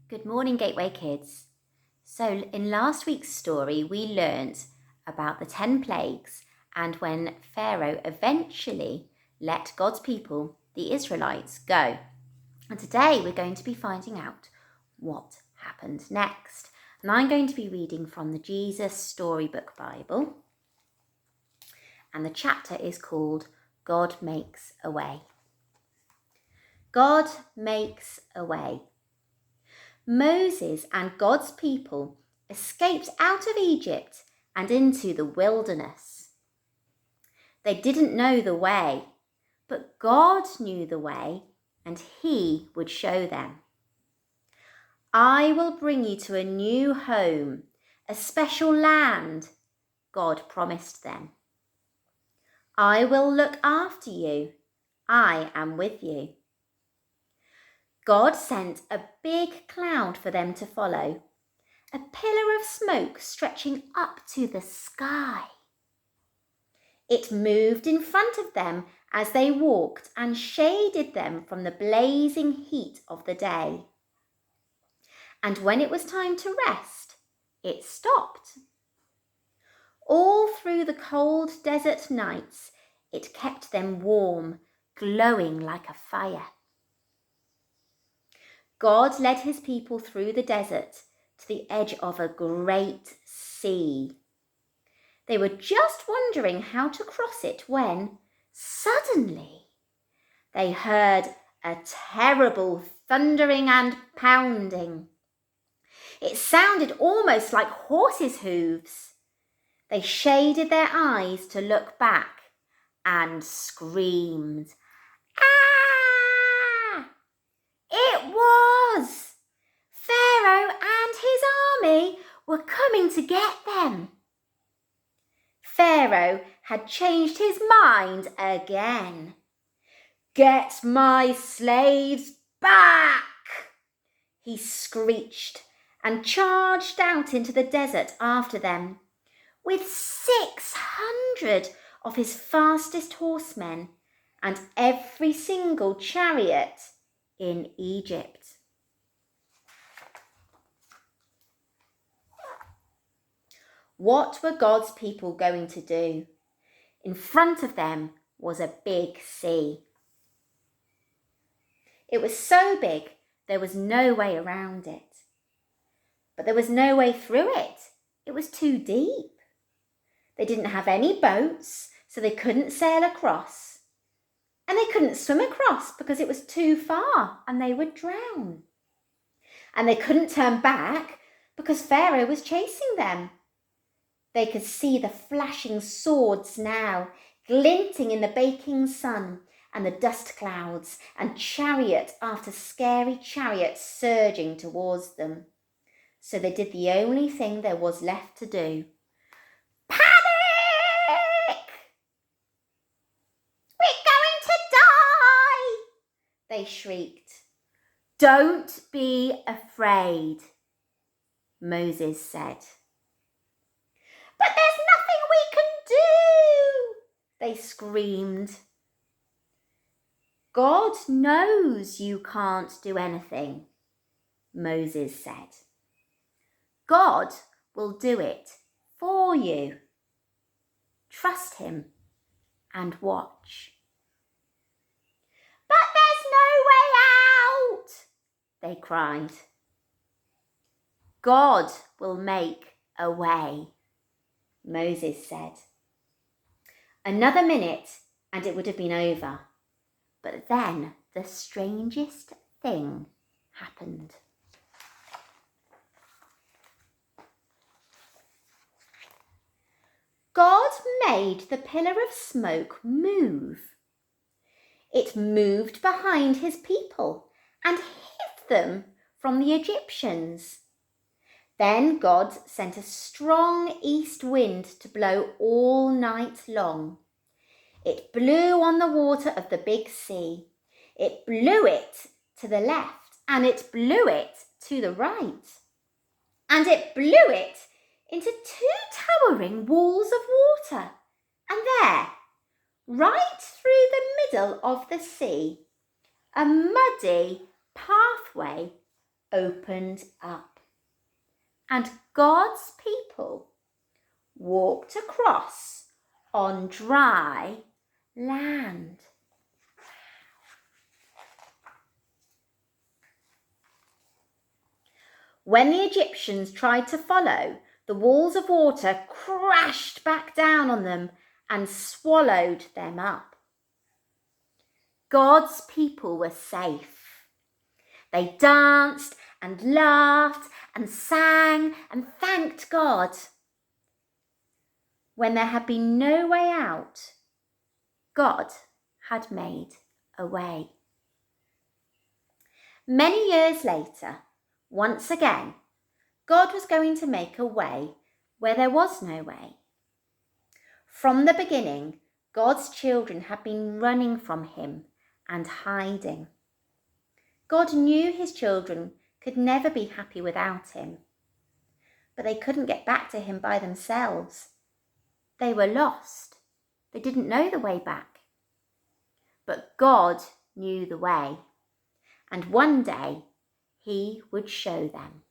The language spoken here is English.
Good morning, Gateway Kids. So in last week's story, we learnt about the 10 plagues and when Pharaoh eventually let God's people, the Israelites, go. And today we're going to be finding out what happened next. And I'm going to be reading from the Jesus Storybook Bible. And the chapter is called God Makes a Way. God makes a way. Moses and God's people escaped out of Egypt and into the wilderness. They didn't know the way, but God knew the way and He would show them. I will bring you to a new home, a special land, God promised them. I will look after you. I am with you. God sent a big cloud for them to follow, a pillar of smoke stretching up to the sky. It moved in front of them as they walked and shaded them from the blazing heat of the day. And when it was time to rest, it stopped. All through the cold desert nights, it kept them warm, glowing like a fire. God led His people through the desert to the edge of a great sea. They were just wondering how to cross it when, suddenly, they heard a terrible thundering and pounding. It sounded almost like horses' hooves. They shaded their eyes to look back and screamed. Ah! It was! Pharaoh and his army were coming to get them. Pharaoh had changed his mind again. Get my slaves back! He screeched and charged out into the desert after them, with 600 of his fastest horsemen and every single chariot in Egypt. What were God's people going to do? In front of them was a big sea. It was so big there was no way around it. But there was no way through it. It was too deep. They didn't have any boats, so they couldn't sail across. And they couldn't swim across because it was too far and they would drown. And they couldn't turn back because Pharaoh was chasing them. They could see the flashing swords now, glinting in the baking sun and the dust clouds, and chariot after scary chariot surging towards them. So they did the only thing there was left to do. Panic! We're going to die! They shrieked. Don't be afraid, Moses said. But there's nothing we can do, they screamed. God knows you can't do anything, Moses said. God will do it for you. Trust Him and watch. But there's no way out, they cried. God will make a way, Moses said. Another minute and it would have been over. But then the strangest thing happened. God made the pillar of smoke move. It moved behind His people and hid them from the Egyptians. Then God sent a strong east wind to blow all night long. It blew on the water of the big sea. It blew it to the left and it blew it to the right. And it blew it into two towering walls of water. And there, right through the middle of the sea, a muddy pathway opened up, and God's people walked across on dry land. When the Egyptians tried to follow, the walls of water crashed back down on them and swallowed them up. God's people were safe. They danced and laughed and sang and thanked God. When there had been no way out, God had made a way. Many years later, once again, God was going to make a way where there was no way. From the beginning, God's children had been running from him and hiding. God knew his children could never be happy without him, but they couldn't get back to him by themselves. They were lost. They didn't know the way back. But God knew the way, and one day he would show them.